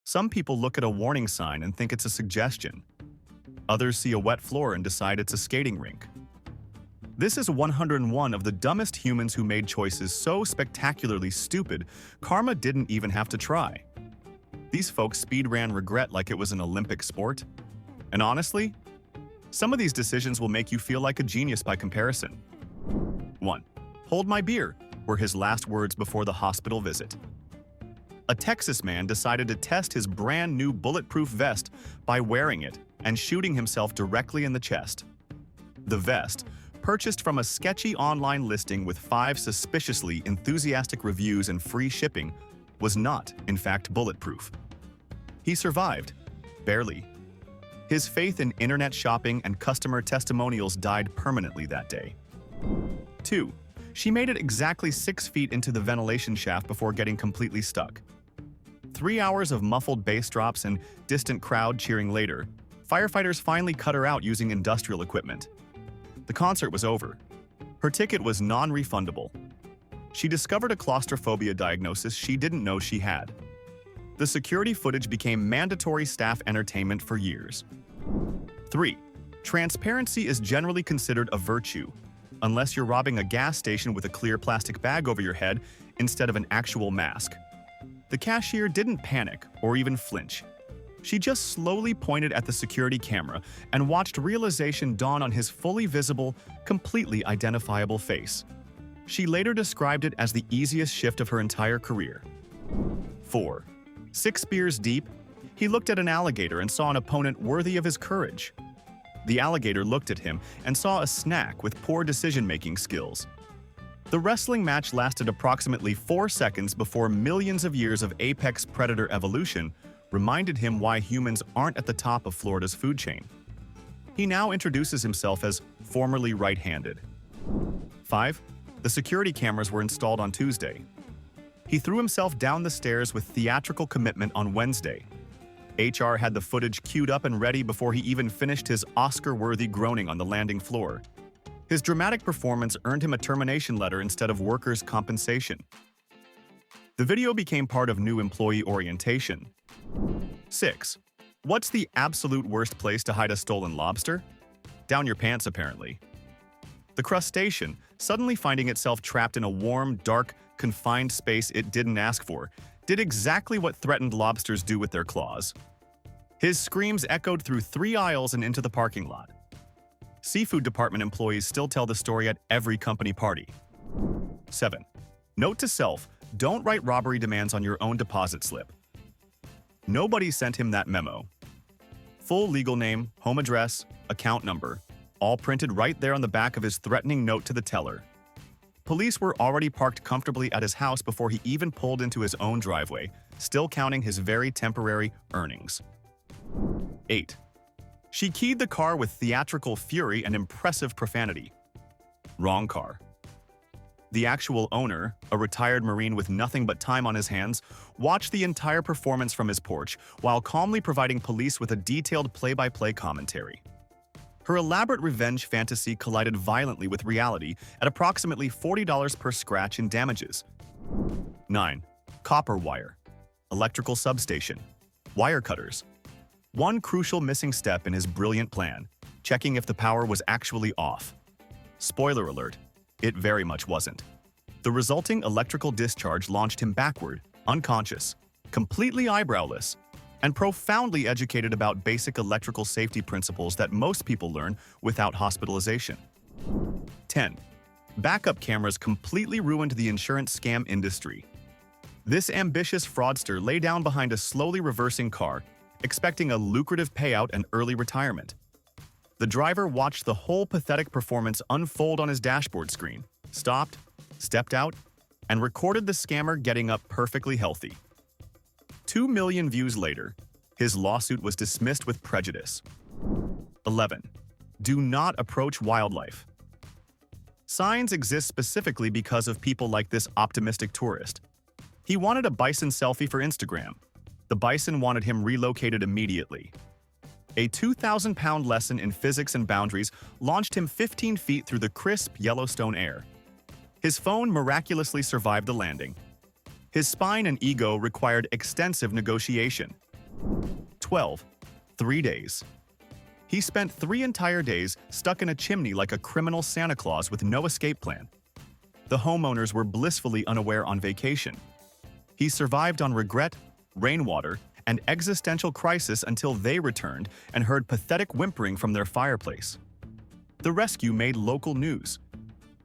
Some people look at a warning sign and think it's a suggestion. Others see a wet floor and decide it's a skating rink. This is 101 of the dumbest humans who made choices so spectacularly stupid, karma didn't even have to try. These folks speedran regret like it was an Olympic sport. And honestly, some of these decisions will make you feel like a genius by comparison. 1. Hold my beer were his last words before the hospital visit. A Texas man decided to test his brand new bulletproof vest by wearing it and shooting himself directly in the chest. The vest, purchased from a sketchy online listing with 5 suspiciously enthusiastic reviews and free shipping, was not, in fact, bulletproof. He survived, barely. His faith in internet shopping and customer testimonials died permanently that day. 2. She made it exactly 6 feet into the ventilation shaft before getting completely stuck. 3 hours of muffled bass drops and distant crowd cheering later, firefighters finally cut her out using industrial equipment. The concert was over. Her ticket was non-refundable. She discovered a claustrophobia diagnosis she didn't know she had. The security footage became mandatory staff entertainment for years. 3. Transparency is generally considered a virtue, unless you're robbing a gas station with a clear plastic bag over your head instead of an actual mask. The cashier didn't panic or even flinch. She just slowly pointed at the security camera and watched realization dawn on his fully visible, completely identifiable face. She later described it as the easiest shift of her entire career. 4. 6 beers deep, he looked at an alligator and saw an opponent worthy of his courage. The alligator looked at him and saw a snack with poor decision-making skills. The wrestling match lasted approximately 4 seconds before millions of years of apex predator evolution reminded him why humans aren't at the top of Florida's food chain. He now introduces himself as formerly right-handed. 5. The security cameras were installed on Tuesday. He threw himself down the stairs with theatrical commitment on Wednesday. HR had the footage queued up and ready before he even finished his Oscar-worthy groaning on the landing floor. His dramatic performance earned him a termination letter instead of workers' compensation. The video became part of new employee orientation. 6. What's the absolute worst place to hide a stolen lobster? Down your pants, apparently. The crustacean, suddenly finding itself trapped in a warm, dark, confined space it didn't ask for, did exactly what threatened lobsters do with their claws. His screams echoed through 3 aisles and into the parking lot. Seafood department employees still tell the story at every company party. 7. Note to self, don't write robbery demands on your own deposit slip. Nobody sent him that memo. Full legal name, home address, account number, all printed right there on the back of his threatening note to the teller. Police were already parked comfortably at his house before he even pulled into his own driveway, still counting his very temporary earnings. 8. She keyed the car with theatrical fury and impressive profanity. Wrong car. The actual owner, a retired Marine with nothing but time on his hands, watched the entire performance from his porch while calmly providing police with a detailed play-by-play commentary. Her elaborate revenge fantasy collided violently with reality at approximately $40 per scratch in damages. 9. Copper wire. Electrical substation. Wire cutters. One crucial missing step in his brilliant plan, checking if the power was actually off. Spoiler alert, it very much wasn't. The resulting electrical discharge launched him backward, unconscious, completely eyebrowless, and profoundly educated about basic electrical safety principles that most people learn without hospitalization. 10. Backup cameras completely ruined the insurance scam industry. This ambitious fraudster lay down behind a slowly reversing car, expecting a lucrative payout and early retirement. The driver watched the whole pathetic performance unfold on his dashboard screen, stopped, stepped out, and recorded the scammer getting up perfectly healthy. 2 million views later, his lawsuit was dismissed with prejudice. 11. Do not approach wildlife. Signs exist specifically because of people like this optimistic tourist. He wanted a bison selfie for Instagram. The bison wanted him relocated immediately. A 2,000-pound lesson in physics and boundaries launched him 15 feet through the crisp Yellowstone air. His phone miraculously survived the landing. His spine and ego required extensive negotiation. 12. 3 days. He spent 3 entire days stuck in a chimney like a criminal Santa Claus with no escape plan. The homeowners were blissfully unaware on vacation. He survived on regret, rainwater, and existential crisis until they returned and heard pathetic whimpering from their fireplace. The rescue made local news.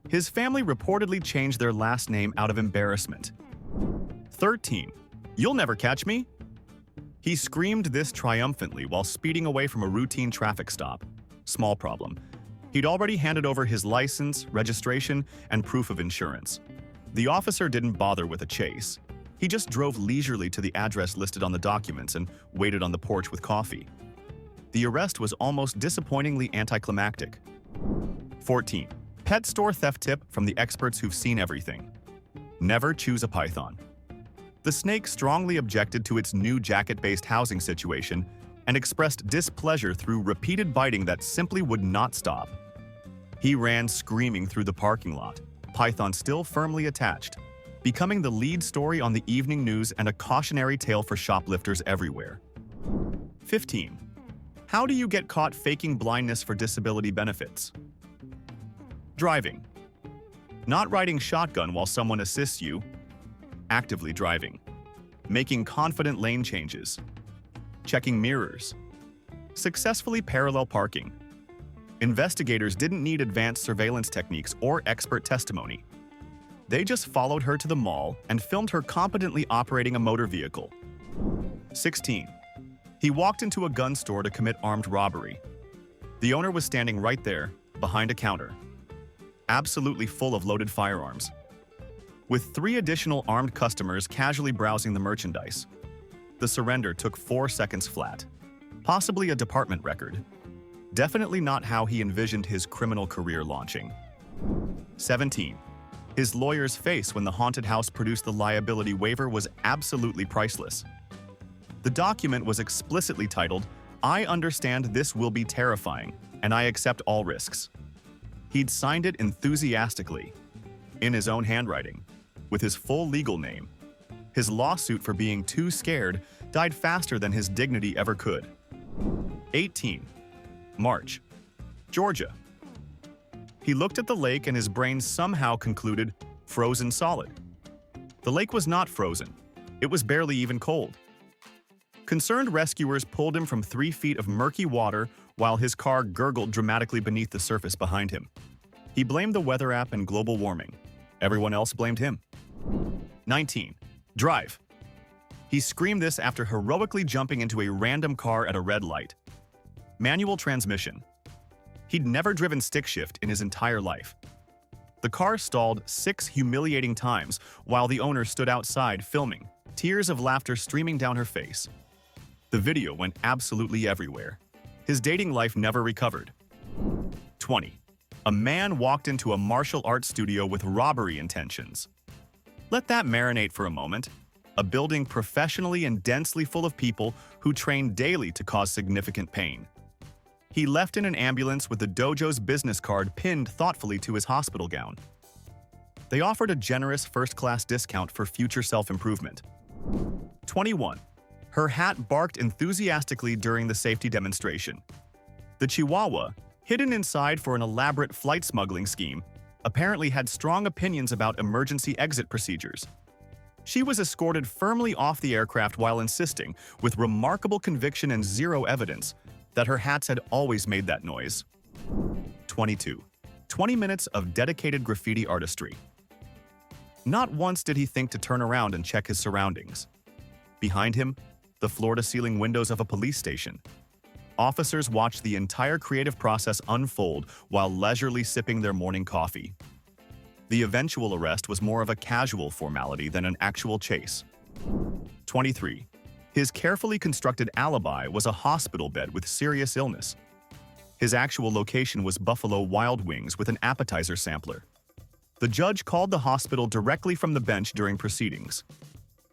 His family reportedly changed their last name out of embarrassment. 13. You'll never catch me? He screamed this triumphantly while speeding away from a routine traffic stop. Small problem. He'd already handed over his license, registration, and proof of insurance. The officer didn't bother with a chase. He just drove leisurely to the address listed on the documents and waited on the porch with coffee. The arrest was almost disappointingly anticlimactic. 14. Pet store theft tip from the experts who've seen everything. Never choose a python. The snake strongly objected to its new jacket-based housing situation and expressed displeasure through repeated biting that simply would not stop. He ran screaming through the parking lot, python still firmly attached, becoming the lead story on the evening news and a cautionary tale for shoplifters everywhere. 15. How do you get caught faking blindness for disability benefits? Driving. Not riding shotgun while someone assists you. Actively driving. Making confident lane changes. Checking mirrors. Successfully parallel parking. Investigators didn't need advanced surveillance techniques or expert testimony. They just followed her to the mall and filmed her competently operating a motor vehicle. 16. He walked into a gun store to commit armed robbery. The owner was standing right there, behind a counter, absolutely full of loaded firearms, with 3 additional armed customers casually browsing the merchandise. The surrender took 4 seconds flat. Possibly a department record. Definitely not how he envisioned his criminal career launching. 17. His lawyer's face when the haunted house produced the liability waiver was absolutely priceless. The document was explicitly titled, "I understand this will be terrifying, and I accept all risks." He'd signed it enthusiastically, in his own handwriting, with his full legal name. His lawsuit for being too scared died faster than his dignity ever could. 18. March. Georgia. He looked at the lake and his brain somehow concluded, frozen solid. The lake was not frozen. It was barely even cold. Concerned rescuers pulled him from 3 feet of murky water while his car gurgled dramatically beneath the surface behind him. He blamed the weather app and global warming. Everyone else blamed him. 19. Drive. He screamed this after heroically jumping into a random car at a red light. Manual transmission. He'd never driven stick shift in his entire life. The car stalled 6 humiliating times while the owner stood outside filming, tears of laughter streaming down her face. The video went absolutely everywhere. His dating life never recovered. 20. A man walked into a martial arts studio with robbery intentions. Let that marinate for a moment. A building professionally and densely full of people who train daily to cause significant pain. He left in an ambulance with the dojo's business card pinned thoughtfully to his hospital gown. They offered a generous first-class discount for future self-improvement. 21. Her hat barked enthusiastically during the safety demonstration. The Chihuahua, hidden inside for an elaborate flight smuggling scheme, apparently had strong opinions about emergency exit procedures. She was escorted firmly off the aircraft while insisting, with remarkable conviction and zero evidence, that her hats had always made that noise. 22. 20 minutes of dedicated graffiti artistry. Not once did he think to turn around and check his surroundings. Behind him, the floor-to-ceiling windows of a police station. Officers watched the entire creative process unfold while leisurely sipping their morning coffee. The eventual arrest was more of a casual formality than an actual chase. 23. His carefully constructed alibi was a hospital bed with serious illness. His actual location was Buffalo Wild Wings with an appetizer sampler. The judge called the hospital directly from the bench during proceedings.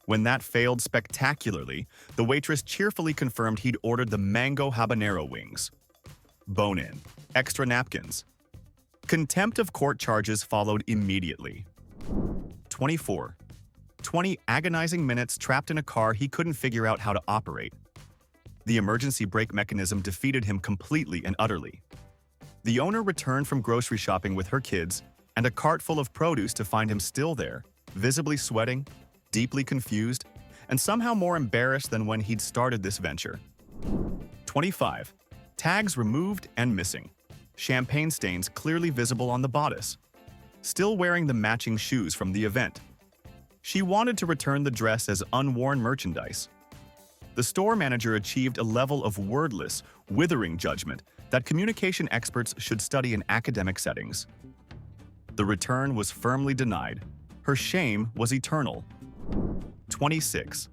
When that failed spectacularly, the waitress cheerfully confirmed he'd ordered the mango habanero wings. Bone-in. Extra napkins. Contempt of court charges followed immediately. 24. 20 agonizing minutes trapped in a car he couldn't figure out how to operate. The emergency brake mechanism defeated him completely and utterly. The owner returned from grocery shopping with her kids and a cart full of produce to find him still there, visibly sweating, deeply confused, and somehow more embarrassed than when he'd started this venture. 25. Tags removed and missing. Champagne stains clearly visible on the bodice. Still wearing the matching shoes from the event. She wanted to return the dress as unworn merchandise. The store manager achieved a level of wordless, withering judgment that communication experts should study in academic settings. The return was firmly denied. Her shame was eternal. 26.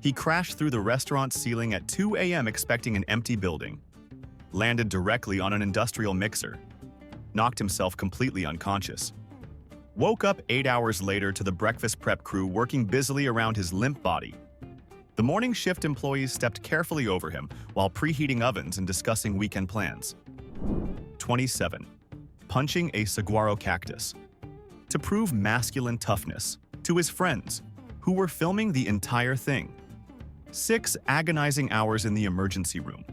He crashed through the restaurant ceiling at 2 a.m. expecting an empty building. Landed directly on an industrial mixer. Knocked himself completely unconscious. Woke up 8 hours later to the breakfast prep crew working busily around his limp body. The morning shift employees stepped carefully over him while preheating ovens and discussing weekend plans. 27. Punching a saguaro cactus. To prove masculine toughness to his friends, who were filming the entire thing. 6 agonizing hours in the emergency room.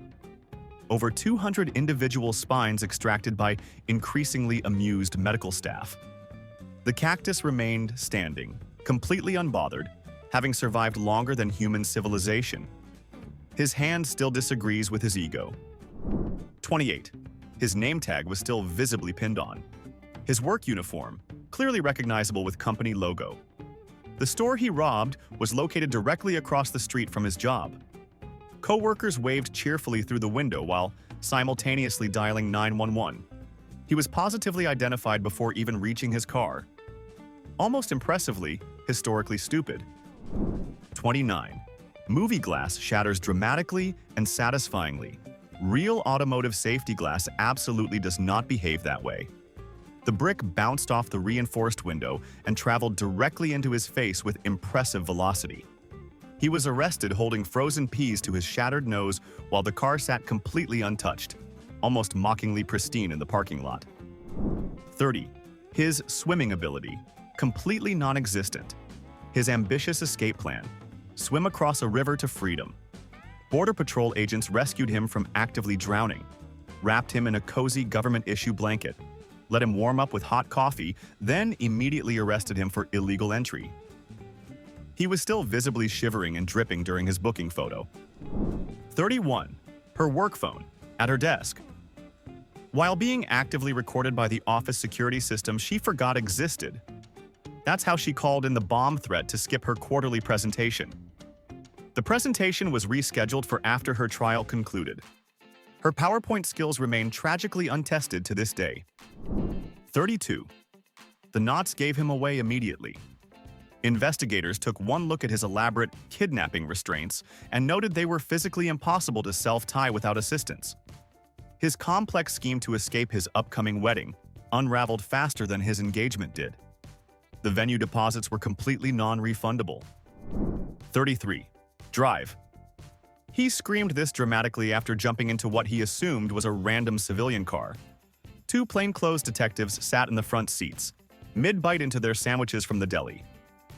Over 200 individual spines extracted by increasingly amused medical staff. The cactus remained standing, completely unbothered, having survived longer than human civilization. His hand still disagrees with his ego. 28. His name tag was still visibly pinned on. His work uniform, clearly recognizable with company logo. The store he robbed was located directly across the street from his job. Co-workers waved cheerfully through the window while simultaneously dialing 911. He was positively identified before even reaching his car. Almost impressively, historically stupid. 29. Movie glass shatters dramatically and satisfyingly. Real automotive safety glass absolutely does not behave that way. The brick bounced off the reinforced window and traveled directly into his face with impressive velocity. He was arrested holding frozen peas to his shattered nose while the car sat completely untouched, almost mockingly pristine in the parking lot. 30. His swimming ability, completely non-existent. His ambitious escape plan, swim across a river to freedom. Border Patrol agents rescued him from actively drowning, wrapped him in a cozy government-issue blanket, let him warm up with hot coffee, then immediately arrested him for illegal entry. He was still visibly shivering and dripping during his booking photo. 31. Her work phone, at her desk. While being actively recorded by the office security system she forgot existed. That's how she called in the bomb threat to skip her quarterly presentation. The presentation was rescheduled for after her trial concluded. Her PowerPoint skills remain tragically untested to this day. 32. The knots gave him away immediately. Investigators took one look at his elaborate kidnapping restraints and noted they were physically impossible to self-tie without assistance. His complex scheme to escape his upcoming wedding unraveled faster than his engagement did. The venue deposits were completely non-refundable. 33. Drive. He screamed this dramatically after jumping into what he assumed was a random civilian car. 2 plainclothes detectives sat in the front seats, mid-bite into their sandwiches from the deli.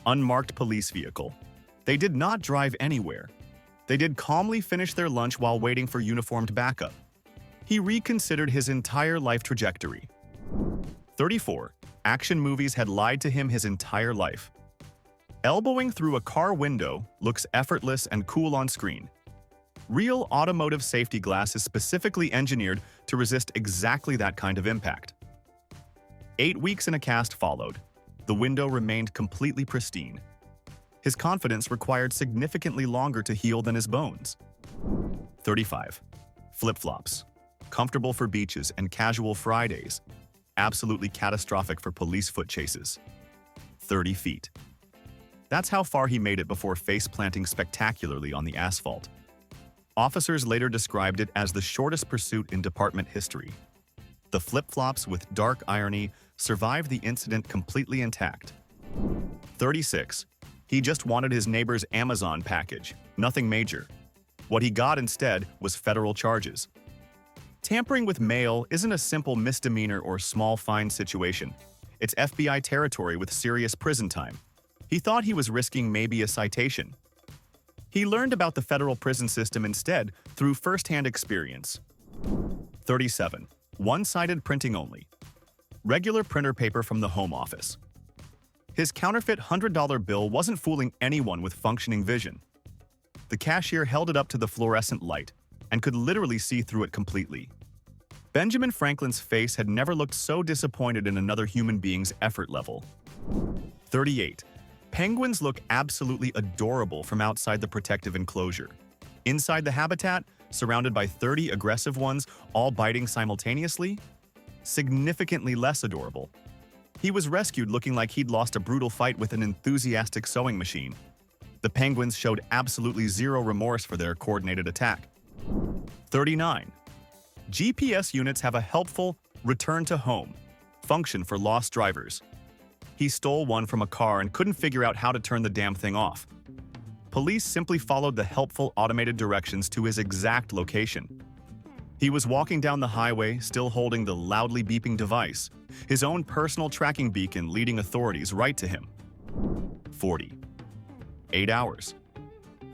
Unmarked police vehicle. They did not drive anywhere. They did calmly finish their lunch while waiting for uniformed backup. He reconsidered his entire life trajectory. 34. Action movies had lied to him his entire life. Elbowing through a car window looks effortless and cool on screen. Real automotive safety glass is specifically engineered to resist exactly that kind of impact. 8 weeks in a cast followed. The window remained completely pristine. His confidence required significantly longer to heal than his bones. 35. Flip-flops. Comfortable for beaches and casual Fridays. Absolutely catastrophic for police foot chases. 30 feet. That's how far he made it before face-planting spectacularly on the asphalt. Officers later described it as the shortest pursuit in department history. The flip-flops, with dark irony, survived the incident completely intact. 36. He just wanted his neighbor's Amazon package, nothing major. What he got instead was federal charges. Tampering with mail isn't a simple misdemeanor or small fine situation. It's FBI territory with serious prison time. He thought he was risking maybe a citation. He learned about the federal prison system instead through first-hand experience. 37. One-sided printing only. Regular printer paper from the home office. His counterfeit $100 bill wasn't fooling anyone with functioning vision. The cashier held it up to the fluorescent light and could literally see through it completely. Benjamin Franklin's face had never looked so disappointed in another human being's effort level. 38. Penguins look absolutely adorable from outside the protective enclosure. Inside the habitat, surrounded by 30 aggressive ones, all biting simultaneously, significantly less adorable. He was rescued looking like he'd lost a brutal fight with an enthusiastic sewing machine. The penguins showed absolutely zero remorse for their coordinated attack. 39. GPS units have a helpful return to home function for lost drivers. He stole one from a car and couldn't figure out how to turn the damn thing off. Police simply followed the helpful automated directions to his exact location. He was walking down the highway, still holding the loudly beeping device, his own personal tracking beacon leading authorities right to him. 40. 8 hours.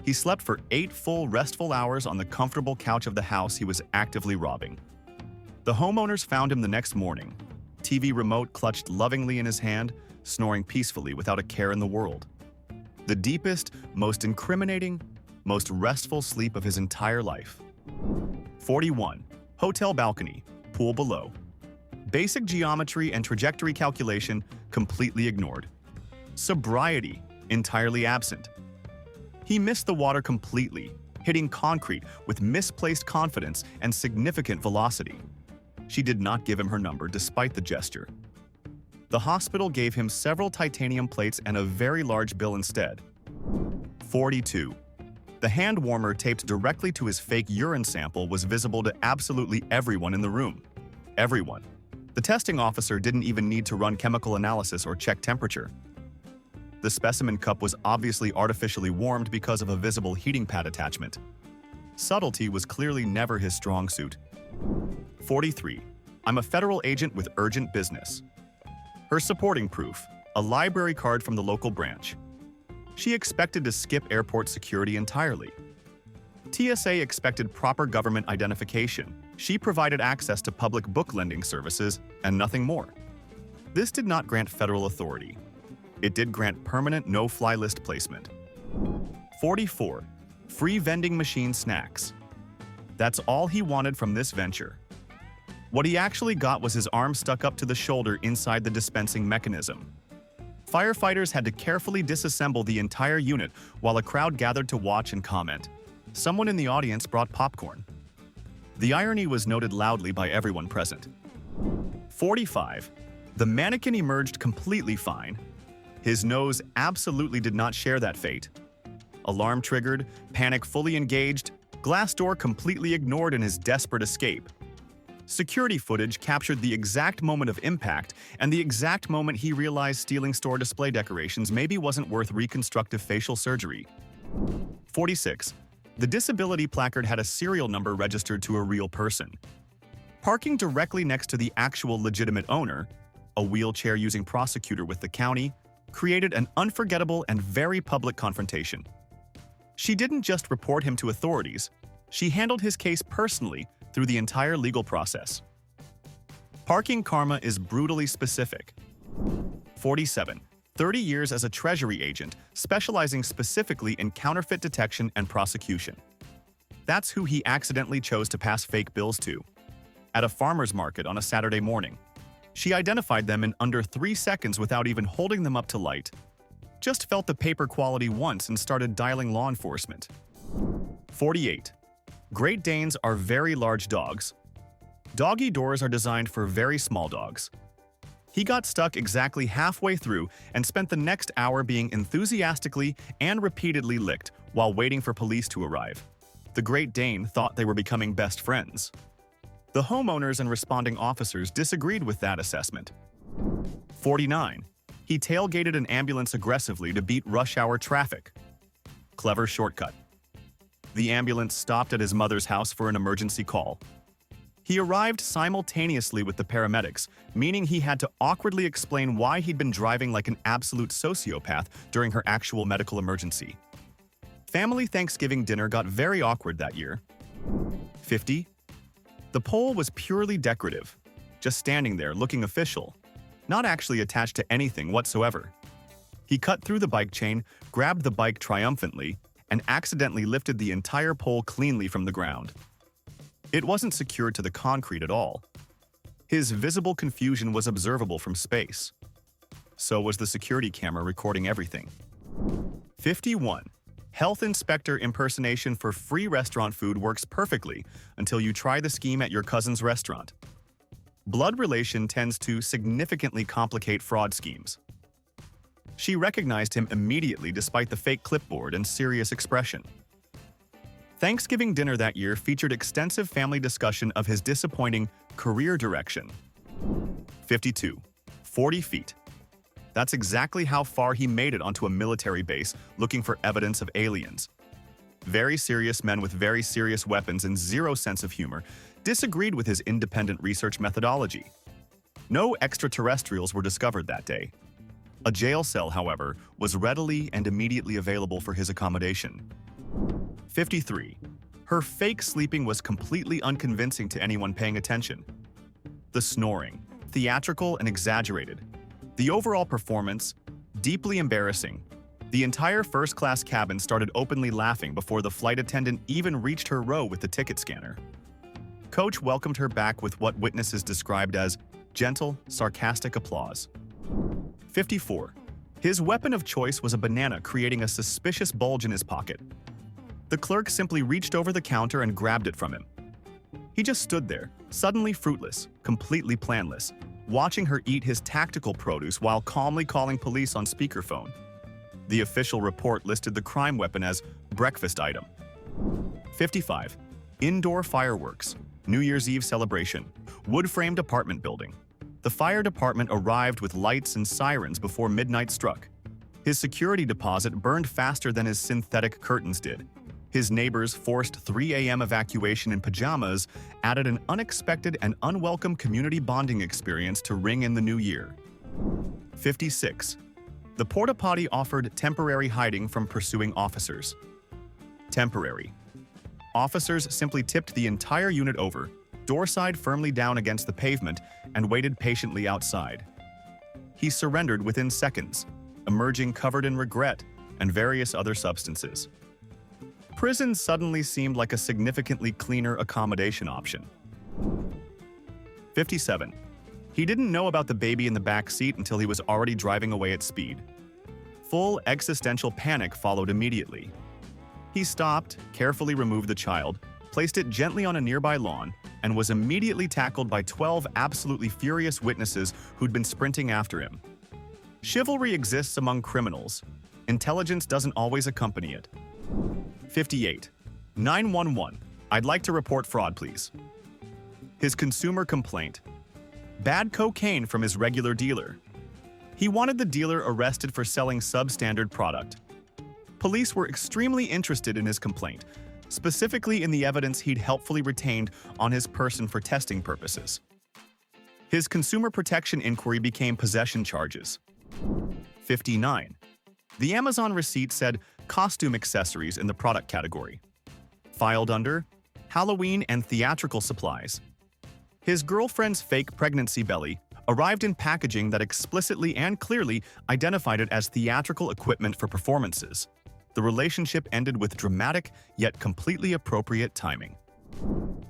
He slept for 8 full restful hours on the comfortable couch of the house he was actively robbing. The homeowners found him the next morning, TV remote clutched lovingly in his hand, snoring peacefully without a care in the world. The deepest, most incriminating, most restful sleep of his entire life. 41. Hotel balcony, pool below. Basic geometry and trajectory calculation completely ignored. Sobriety entirely absent. He missed the water completely, hitting concrete with misplaced confidence and significant velocity. She did not give him her number despite the gesture. The hospital gave him several titanium plates and a very large bill instead. 42. The hand warmer taped directly to his fake urine sample was visible to absolutely everyone in the room. Everyone. The testing officer didn't even need to run chemical analysis or check temperature. The specimen cup was obviously artificially warmed because of a visible heating pad attachment. Subtlety was clearly never his strong suit. 43. I'm a federal agent with urgent business. Her supporting proof, a library card from the local branch. She expected to skip airport security entirely. TSA expected proper government identification. She provided access to public book lending services and nothing more. This did not grant federal authority. It did grant permanent no-fly list placement. 44. Free vending machine snacks. That's all he wanted from this venture. What he actually got was his arm stuck up to the shoulder inside the dispensing mechanism. Firefighters had to carefully disassemble the entire unit while a crowd gathered to watch and comment. Someone in the audience brought popcorn. The irony was noted loudly by everyone present. 45. The mannequin emerged completely fine. His nose absolutely did not share that fate. Alarm triggered, panic fully engaged, glass door completely ignored in his desperate escape. Security footage captured the exact moment of impact and the exact moment he realized stealing store display decorations maybe wasn't worth reconstructive facial surgery. 46. The disability placard had a serial number registered to a real person. Parking directly next to the actual legitimate owner, a wheelchair-using prosecutor with the county, created an unforgettable and very public confrontation. She didn't just report him to authorities, she handled his case personally through the entire legal process. Parking karma is brutally specific. 47. 30 years as a Treasury agent, specializing specifically in counterfeit detection and prosecution. That's who he accidentally chose to pass fake bills to. At a farmer's market on a Saturday morning. She identified them in under 3 seconds without even holding them up to light. Just felt the paper quality once and started dialing law enforcement. 48. Great Danes are very large dogs. Doggy doors are designed for very small dogs. He got stuck exactly halfway through and spent the next hour being enthusiastically and repeatedly licked while waiting for police to arrive. The Great Dane thought they were becoming best friends. The homeowners and responding officers disagreed with that assessment. 49. He tailgated an ambulance aggressively to beat rush hour traffic. Clever shortcut. The ambulance stopped at his mother's house for an emergency call. He arrived simultaneously with the paramedics, meaning he had to awkwardly explain why he'd been driving like an absolute sociopath during her actual medical emergency. Family Thanksgiving dinner got very awkward that year. 50. The pole was purely decorative, just standing there looking official, not actually attached to anything whatsoever. He cut through the bike chain, grabbed the bike triumphantly, and accidentally lifted the entire pole cleanly from the ground. It wasn't secured to the concrete at all. His visible confusion was observable from space. So was the security camera recording everything. 51. Health inspector impersonation for free restaurant food works perfectly until you try the scheme at your cousin's restaurant. Blood relation tends to significantly complicate fraud schemes. She recognized him immediately despite the fake clipboard and serious expression. Thanksgiving dinner that year featured extensive family discussion of his disappointing career direction. 52. 40 feet. That's exactly how far he made it onto a military base looking for evidence of aliens. Very serious men with very serious weapons and zero sense of humor disagreed with his independent research methodology. No extraterrestrials were discovered that day. A jail cell, however, was readily and immediately available for his accommodation. 53. Her fake sleeping was completely unconvincing to anyone paying attention. The snoring, theatrical and exaggerated. The overall performance, deeply embarrassing. The entire first-class cabin started openly laughing before the flight attendant even reached her row with the ticket scanner. Coach welcomed her back with what witnesses described as gentle, sarcastic applause. 54. His weapon of choice was a banana, creating a suspicious bulge in his pocket. The clerk simply reached over the counter and grabbed it from him. He just stood there, suddenly fruitless, completely planless, watching her eat his tactical produce while calmly calling police on speakerphone. The official report listed the crime weapon as breakfast item. 55. Indoor fireworks, New Year's Eve celebration, wood-framed apartment building. The fire department arrived with lights and sirens before midnight struck. His security deposit burned faster than his synthetic curtains did. His neighbors' forced 3 a.m. evacuation in pajamas added an unexpected and unwelcome community bonding experience to ring in the new year. 56. The porta potty offered temporary hiding from pursuing officers. Temporary. Officers simply tipped the entire unit over, door side firmly down against the pavement, and waited patiently outside. He surrendered within seconds, emerging covered in regret and various other substances. Prison suddenly seemed like a significantly cleaner accommodation option. 57. He didn't know about the baby in the back seat until he was already driving away at speed. Full existential panic followed immediately. He stopped, carefully removed the child, placed it gently on a nearby lawn, and was immediately tackled by 12 absolutely furious witnesses who'd been sprinting after him. Chivalry exists among criminals. Intelligence doesn't always accompany it. 58. 911. I'd like to report fraud, please. His consumer complaint. Bad cocaine from his regular dealer. He wanted the dealer arrested for selling substandard product. Police were extremely interested in his complaint, specifically in the evidence he'd helpfully retained on his person for testing purposes. His consumer protection inquiry became possession charges. 59. The Amazon receipt said costume accessories in the product category. Filed under Halloween and theatrical supplies. His girlfriend's fake pregnancy belly arrived in packaging that explicitly and clearly identified it as theatrical equipment for performances. The relationship ended with dramatic yet completely appropriate timing.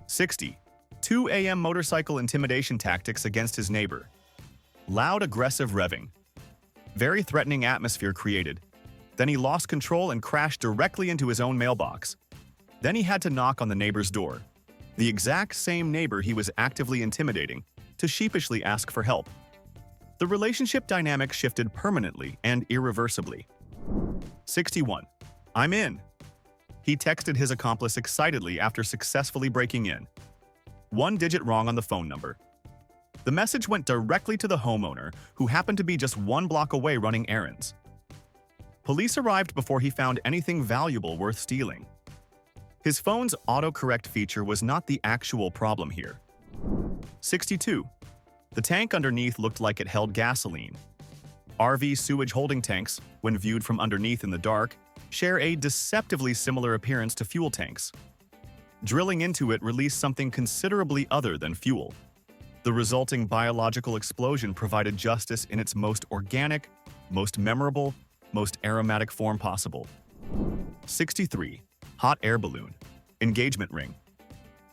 60. 2 a.m. motorcycle intimidation tactics against his neighbor. Loud, aggressive revving. Very threatening atmosphere created. Then he lost control and crashed directly into his own mailbox. Then he had to knock on the neighbor's door, the exact same neighbor he was actively intimidating, to sheepishly ask for help. The relationship dynamic shifted permanently and irreversibly. 61. I'm in. He texted his accomplice excitedly after successfully breaking in. 1 digit wrong on the phone number. The message went directly to the homeowner, who happened to be just 1 block away running errands. Police arrived before he found anything valuable worth stealing. His phone's autocorrect feature was not the actual problem here. 62. The tank underneath looked like it held gasoline. RV sewage holding tanks, when viewed from underneath in the dark, share a deceptively similar appearance to fuel tanks. Drilling into it released something considerably other than fuel. The resulting biological explosion provided justice in its most organic, most memorable, most aromatic form possible. 63. Hot air balloon. Engagement ring.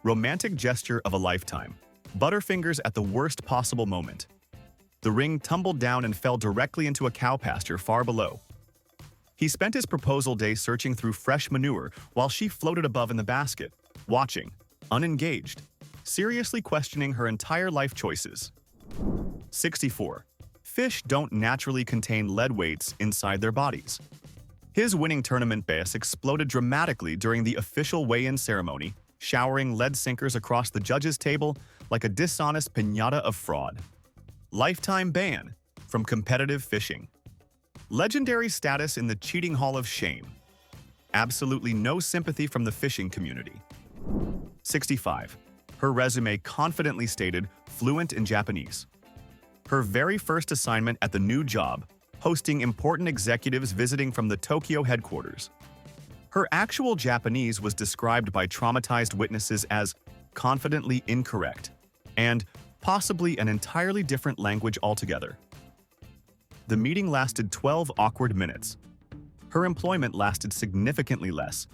Romantic gesture of a lifetime. Butterfingers at the worst possible moment. The ring tumbled down and fell directly into a cow pasture far below. He spent his proposal day searching through fresh manure while she floated above in the basket, watching, unengaged, seriously questioning her entire life choices. 64. Fish don't naturally contain lead weights inside their bodies. His winning tournament bass exploded dramatically during the official weigh-in ceremony, showering lead sinkers across the judges' table like a dishonest piñata of fraud. Lifetime ban from competitive fishing. Legendary status in the cheating hall of shame. Absolutely no sympathy from the fishing community. 65. Her resume confidently stated fluent in Japanese. Her very first assignment at the new job, hosting important executives visiting from the Tokyo headquarters. Her actual Japanese was described by traumatized witnesses as confidently incorrect and possibly an entirely different language altogether. The meeting lasted 12 awkward minutes. Her employment lasted significantly less.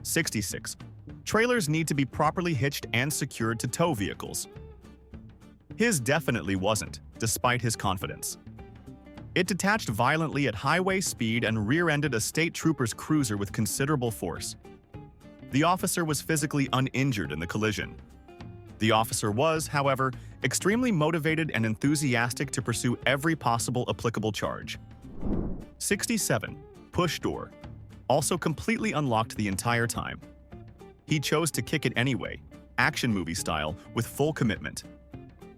66. Trailers need to be properly hitched and secured to tow vehicles. His definitely wasn't, despite his confidence. It detached violently at highway speed and rear-ended a state trooper's cruiser with considerable force. The officer was physically uninjured in the collision. The officer was, however, extremely motivated and enthusiastic to pursue every possible applicable charge. 67. Push door. Also completely unlocked the entire time. He chose to kick it anyway, action movie style, with full commitment.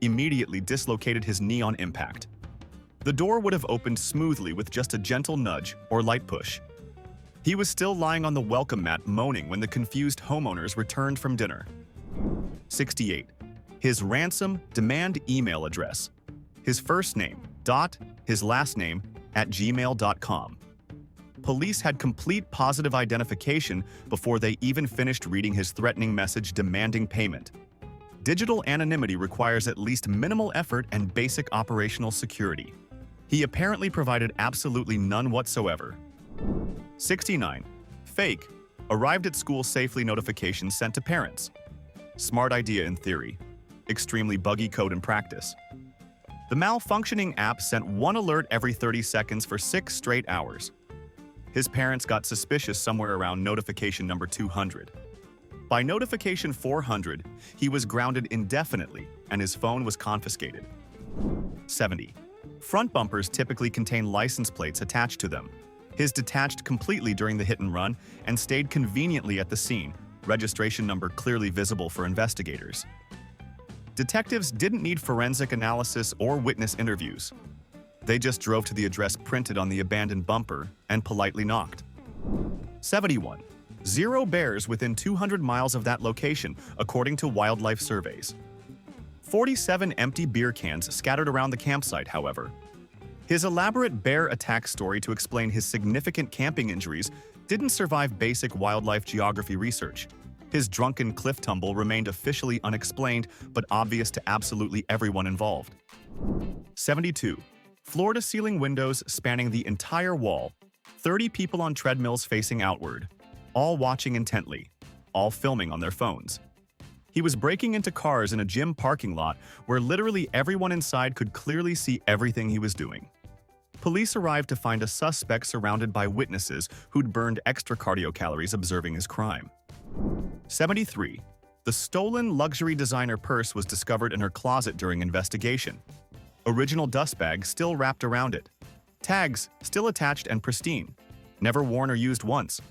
Immediately dislocated his knee on impact. The door would have opened smoothly with just a gentle nudge or light push. He was still lying on the welcome mat moaning when the confused homeowners returned from dinner. 68. His ransom demand email address. His first name, his last name, @gmail.com. Police had complete positive identification before they even finished reading his threatening message demanding payment. Digital anonymity requires at least minimal effort and basic operational security. He apparently provided absolutely none whatsoever. 69. Fake. Arrived at school safely notification sent to parents. Smart idea in theory. Extremely buggy code in practice. The malfunctioning app sent one alert every 30 seconds for 6 straight hours. His parents got suspicious somewhere around notification number 200. By notification 400, he was grounded indefinitely and his phone was confiscated. 70. Front bumpers typically contain license plates attached to them. His detached completely during the hit and run and stayed conveniently at the scene, registration number clearly visible for investigators. Detectives didn't need forensic analysis or witness interviews. They just drove to the address printed on the abandoned bumper and politely knocked. 71. 0 bears within 200 miles of that location, according to wildlife surveys. 47 empty beer cans scattered around the campsite, however. His elaborate bear attack story to explain his significant camping injuries didn't survive basic wildlife geography research. His drunken cliff tumble remained officially unexplained, but obvious to absolutely everyone involved. 72. Floor-to-ceiling windows spanning the entire wall, 30 people on treadmills facing outward, all watching intently, all filming on their phones. He was breaking into cars in a gym parking lot where literally everyone inside could clearly see everything he was doing. Police arrived to find a suspect surrounded by witnesses who'd burned extra cardio calories observing his crime. 73. The stolen luxury designer purse was discovered in her closet during investigation. Original dust bag still wrapped around it. Tags still attached and pristine. Never worn or used once.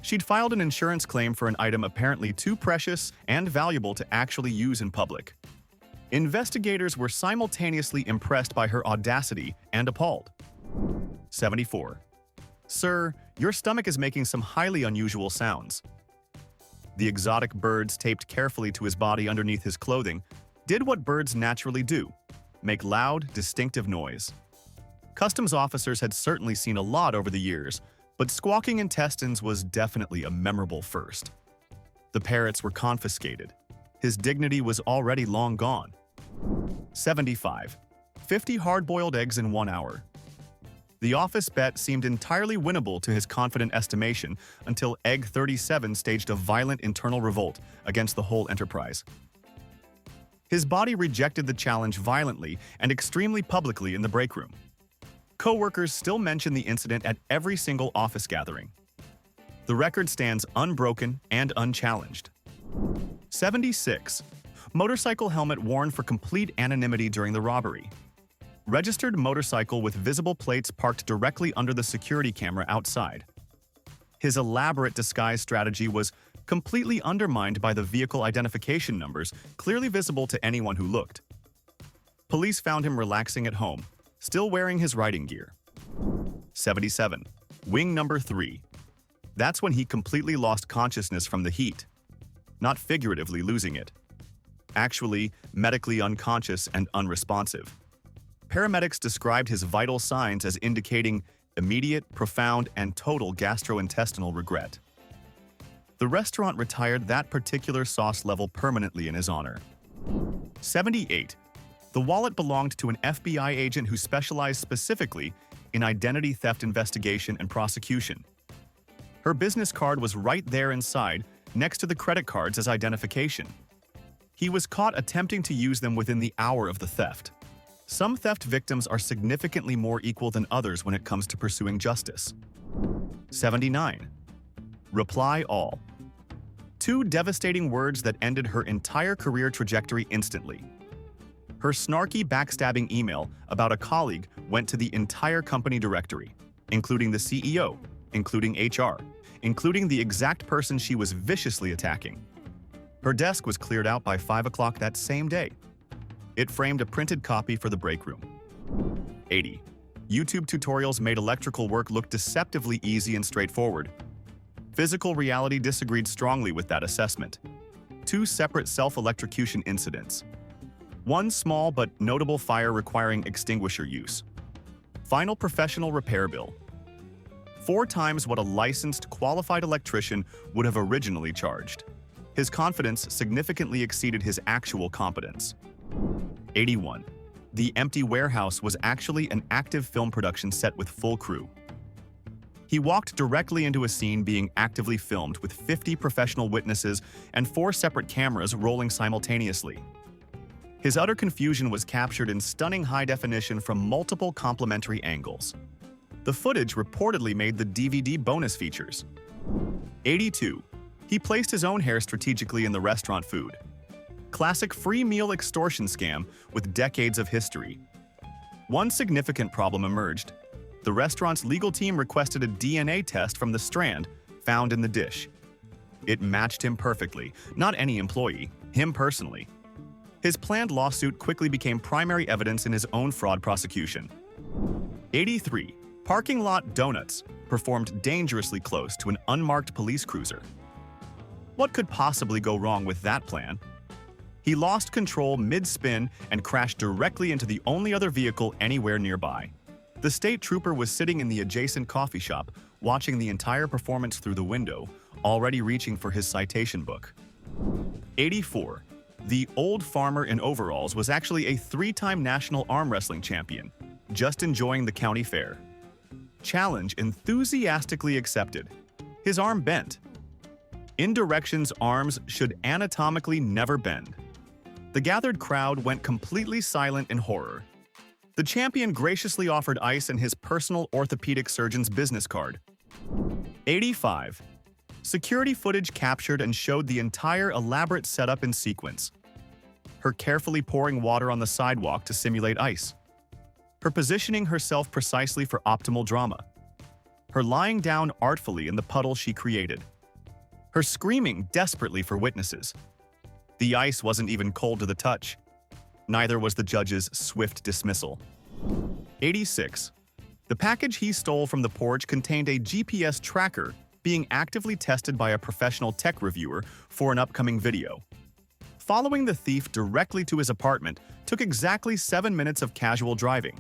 She'd filed an insurance claim for an item apparently too precious and valuable to actually use in public. Investigators were simultaneously impressed by her audacity and appalled. 74. Sir, your stomach is making some highly unusual sounds. The exotic birds taped carefully to his body underneath his clothing did what birds naturally do: make loud, distinctive noise. Customs officers had certainly seen a lot over the years, But squawking intestines was definitely a memorable first. The parrots were confiscated. His dignity was already long gone. 75. 50 hard-boiled eggs in 1 hour. The office bet seemed entirely winnable to his confident estimation until Egg 37 staged a violent internal revolt against the whole enterprise. His body rejected the challenge violently and extremely publicly in the break room. Co-workers still mention the incident at every single office gathering. The record stands unbroken and unchallenged. 76. Motorcycle helmet worn for complete anonymity during the robbery. Registered motorcycle with visible plates parked directly under the security camera outside. His elaborate disguise strategy was completely undermined by the vehicle identification numbers clearly visible to anyone who looked. Police found him relaxing at home, still wearing his riding gear. 77. Wing number 3. That's when he completely lost consciousness from the heat. Not figuratively losing it. Actually, medically unconscious and unresponsive. Paramedics described his vital signs as indicating immediate, profound, and total gastrointestinal regret. The restaurant retired that particular sauce level permanently in his honor. 78. The wallet belonged to an FBI agent who specialized specifically in identity theft investigation and prosecution. Her business card was right there inside, next to the credit cards as identification. He was caught attempting to use them within the hour of the theft. Some theft victims are significantly more equal than others when it comes to pursuing justice. 79. Reply all. 2 devastating words that ended her entire career trajectory instantly. Her snarky, backstabbing email about a colleague went to the entire company directory, including the CEO, including HR, including the exact person she was viciously attacking. Her desk was cleared out by 5 o'clock that same day. It framed a printed copy for the break room. 80. YouTube tutorials made electrical work look deceptively easy and straightforward. Physical reality disagreed strongly with that assessment. 2 separate self-electrocution incidents. 1 small but notable fire requiring extinguisher use. Final professional repair bill. 4 times what a licensed, qualified electrician would have originally charged. His confidence significantly exceeded his actual competence. 81. The empty warehouse was actually an active film production set with full crew. He walked directly into a scene being actively filmed with 50 professional witnesses and 4 separate cameras rolling simultaneously. His utter confusion was captured in stunning high definition from multiple complementary angles. The footage reportedly made the DVD bonus features. 82. He placed his own hair strategically in the restaurant food. Classic free meal extortion scam with decades of history. 1 significant problem emerged. The restaurant's legal team requested a DNA test from the strand found in the dish. It matched him perfectly, not any employee, him personally. His planned lawsuit quickly became primary evidence in his own fraud prosecution. 83. Parking lot donuts performed dangerously close to an unmarked police cruiser. What could possibly go wrong with that plan? He lost control mid-spin and crashed directly into the only other vehicle anywhere nearby. The state trooper was sitting in the adjacent coffee shop, watching the entire performance through the window, already reaching for his citation book. 84. The old farmer in overalls was actually a 3-time national arm wrestling champion, just enjoying the county fair. Challenge enthusiastically accepted. His arm bent. In directions arms should anatomically never bend. The gathered crowd went completely silent in horror. The champion graciously offered ice and his personal orthopedic surgeon's business card. 85. Security footage captured and showed the entire elaborate setup in sequence. Her carefully pouring water on the sidewalk to simulate ice. Her positioning herself precisely for optimal drama. Her lying down artfully in the puddle she created. Her screaming desperately for witnesses. The ice wasn't even cold to the touch. Neither was the judge's swift dismissal. 86. The package he stole from the porch contained a GPS tracker being actively tested by a professional tech reviewer for an upcoming video. Following the thief directly to his apartment took exactly 7 minutes of casual driving.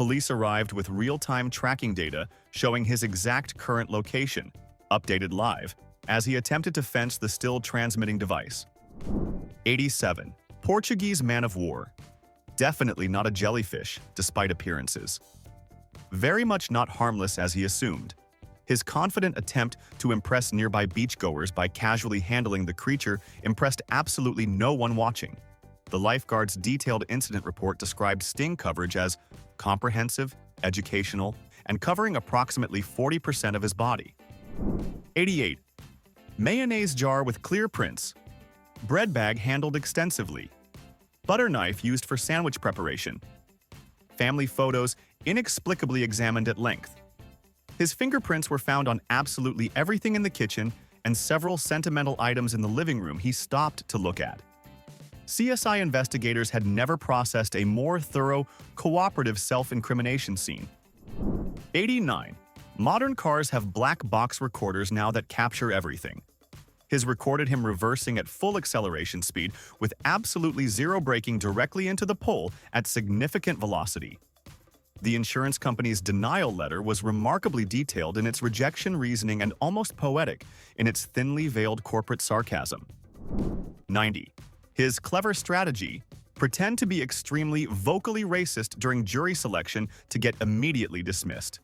Police arrived with real-time tracking data showing his exact current location, updated live, as he attempted to fence the still transmitting device. 87. Portuguese man of war. Definitely not a jellyfish, despite appearances. Very much not harmless as he assumed. His confident attempt to impress nearby beachgoers by casually handling the creature impressed absolutely no one watching. The lifeguard's detailed incident report described sting coverage as comprehensive, educational, and covering approximately 40% of his body. 88. Mayonnaise jar with clear prints. Bread bag handled extensively. Butter knife used for sandwich preparation. Family photos inexplicably examined at length. His fingerprints were found on absolutely everything in the kitchen and several sentimental items in the living room he stopped to look at. CSI investigators had never processed a more thorough, cooperative self-incrimination scene. 89. Modern cars have black box recorders now that capture everything. His recorded him reversing at full acceleration speed with absolutely zero braking directly into the pole at significant velocity. The insurance company's denial letter was remarkably detailed in its rejection reasoning and almost poetic in its thinly veiled corporate sarcasm. 90. His clever strategy: pretend to be extremely vocally racist during jury selection to get immediately dismissed.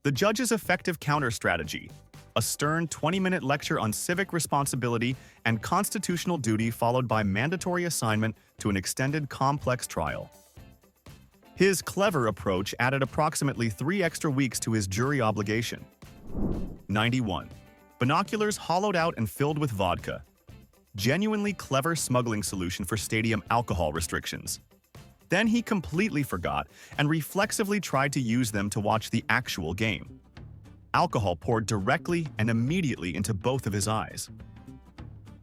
The judge's effective counter-strategy: a stern 20-minute lecture on civic responsibility and constitutional duty followed by mandatory assignment to an extended complex trial. His clever approach added approximately 3 extra weeks to his jury obligation. 91. Binoculars hollowed out and filled with vodka. Genuinely clever smuggling solution for stadium alcohol restrictions. Then he completely forgot and reflexively tried to use them to watch the actual game. Alcohol poured directly and immediately into both of his eyes.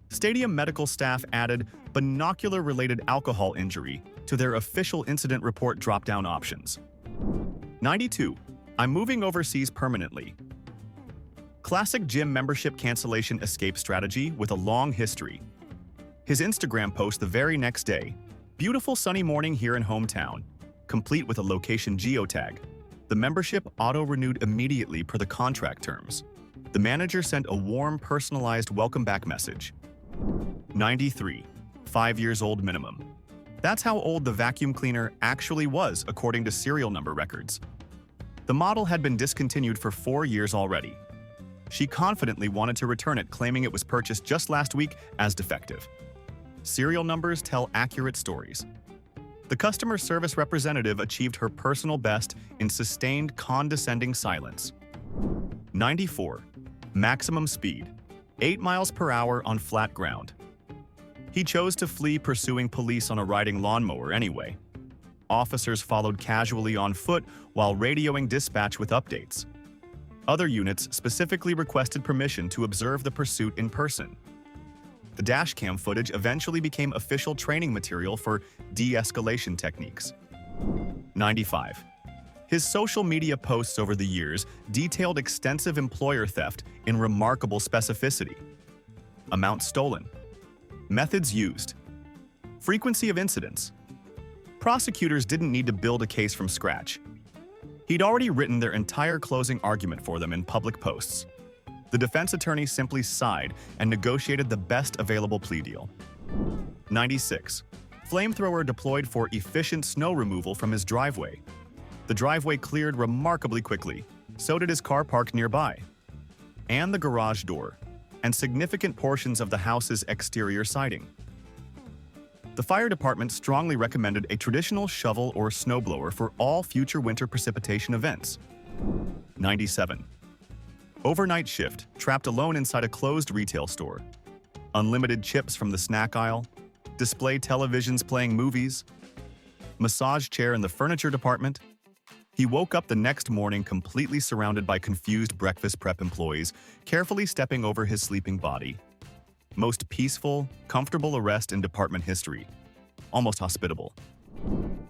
Stadium medical staff added binocular-related alcohol injury to their official incident report drop-down options. 92. I'm moving overseas permanently. Classic gym membership cancellation escape strategy with a long history. His Instagram post the very next day: beautiful sunny morning here in hometown, complete with a location geotag. The membership auto-renewed immediately per the contract terms. The manager sent a warm, personalized welcome back message. 93. 5 years old minimum. That's how old the vacuum cleaner actually was according to serial number records. The model had been discontinued for 4 years already. She confidently wanted to return it, claiming it was purchased just last week as defective. Serial numbers tell accurate stories. The customer service representative achieved her personal best in sustained, condescending silence. 94. Maximum speed. 8 miles per hour on flat ground. He chose to flee pursuing police on a riding lawnmower anyway. Officers followed casually on foot while radioing dispatch with updates. Other units specifically requested permission to observe the pursuit in person. The dashcam footage eventually became official training material for de-escalation techniques. 95. His social media posts over the years detailed extensive employer theft in remarkable specificity. Amount stolen. Methods used. Frequency of incidents. Prosecutors didn't need to build a case from scratch. He'd already written their entire closing argument for them in public posts. The defense attorney simply sighed and negotiated the best available plea deal. 96. Flamethrower deployed for efficient snow removal from his driveway. The driveway cleared remarkably quickly. So did his car parked nearby. And the garage door, and significant portions of the house's exterior siding. The fire department strongly recommended a traditional shovel or snowblower for all future winter precipitation events. 97. Overnight shift, trapped alone inside a closed retail store. Unlimited chips from the snack aisle. Display televisions playing movies. Massage chair in the furniture department. He woke up the next morning completely surrounded by confused breakfast prep employees, carefully stepping over his sleeping body. Most peaceful, comfortable arrest in department history. Almost hospitable.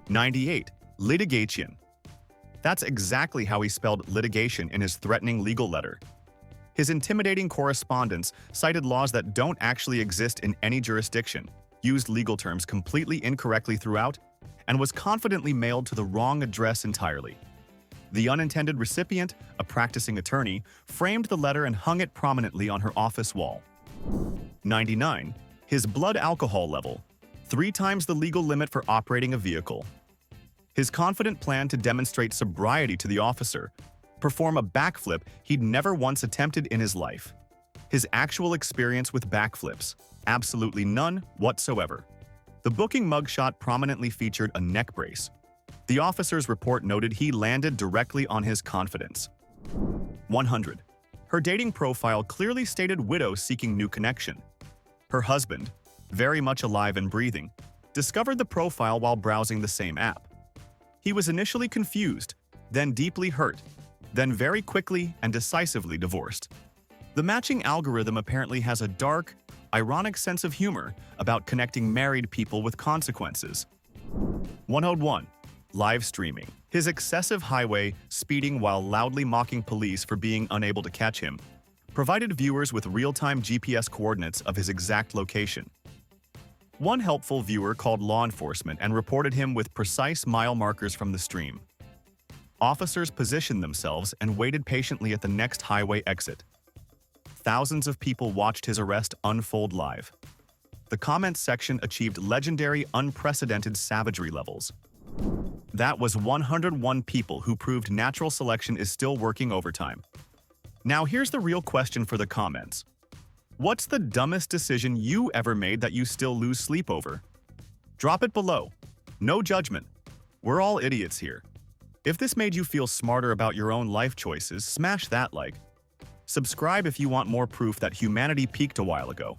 98. Litigation. That's exactly how he spelled litigation in his threatening legal letter. His intimidating correspondence cited laws that don't actually exist in any jurisdiction, used legal terms completely incorrectly throughout, and was confidently mailed to the wrong address entirely. The unintended recipient, a practicing attorney, framed the letter and hung it prominently on her office wall. 99. His blood alcohol level, 3 times the legal limit for operating a vehicle. His confident plan to demonstrate sobriety to the officer, perform a backflip he'd never once attempted in his life. His actual experience with backflips, absolutely none whatsoever. The booking mugshot prominently featured a neck brace. The officer's report noted he landed directly on his confidence. 100. Her dating profile clearly stated widow seeking new connection. Her husband, very much alive and breathing, discovered the profile while browsing the same app. He was initially confused, then deeply hurt, then very quickly and decisively divorced. The matching algorithm apparently has a dark, ironic sense of humor about connecting married people with consequences. 101. Live streaming. His excessive highway speeding while loudly mocking police for being unable to catch him provided viewers with real-time GPS coordinates of his exact location. One helpful viewer called law enforcement and reported him with precise mile markers from the stream. Officers positioned themselves and waited patiently at the next highway exit. Thousands of people watched his arrest unfold live. The comments section achieved legendary, unprecedented savagery levels. That was 101 people who proved natural selection is still working overtime. Now here's the real question for the comments. What's the dumbest decision you ever made that you still lose sleep over? Drop it below. No judgment. We're all idiots here. If this made you feel smarter about your own life choices, smash that like. Subscribe if you want more proof that humanity peaked a while ago.